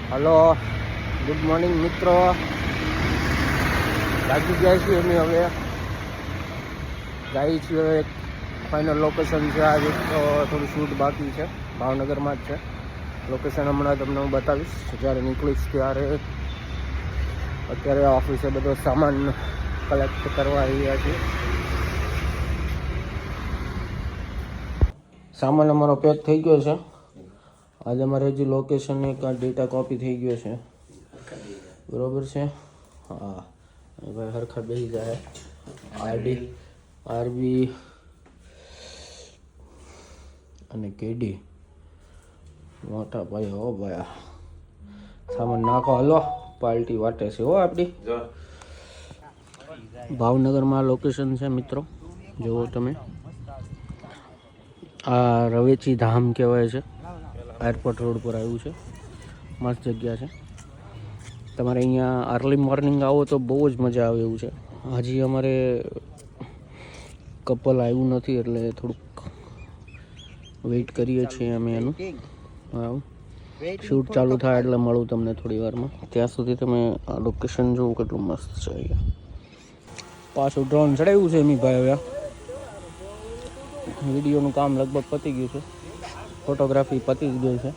Hello, good morning મિત્રો. લાગી ગયા છીએ અમે હવે જઈએ છીએ હવે ફાઇનલ લોકેશન છે. આજે તો થોડું શૂટ બાકી છે, ભાવનગરમાં જ છે લોકેશન. હમણાં તમને હું બતાવીશ જ્યારે નીકળીશ ત્યારે. અત્યારે ઓફિસે બધો સામાન કલેક્ટ કરવા આવ્યા છીએ. સામાન અમારો પેક થઈ ગયો છે. આજે અમારે હજી લોકેશન એક ડેટા કોપી થઈ ગયો છે, બરોબર છે. હા ભાઈ હરખા બેસી જાય. આરબી અને કેડી મોટા ભાઈ. હો ભાઈ સામાન નાખો, હલો પાર્ટી વાટે છે હો આપણી. ભાવનગરમાં લોકેશન છે મિત્રો, જુઓ તમે. આ રવેચી ધામ કહેવાય છે, એરપોર્ટ રોડ પર આવ્યું છે. મસ્ત જગ્યા છે. તમારે અહીંયા અર્લી મોર્નિંગ આવો તો બહુ જ મજા આવે એવું છે. હજી અમારે કપલ આવ્યું નથી એટલે થોડુંક વેઇટ કરીએ છીએ અમે એનું. હા, શૂટ ચાલુ થાય એટલે મળું તમને થોડી વારમાં. ત્યાં સુધી તમે આ લોકેશન જુઓ કેટલું મસ્ત છે. અહીંયા પાછું ડ્રોન ચડાવ્યું છે એમી ભાઈ. હવે વિડીયોનું કામ લગભગ પતી ગયું છે, ફોટોગ્રાફી પતી જ ગઈ છે.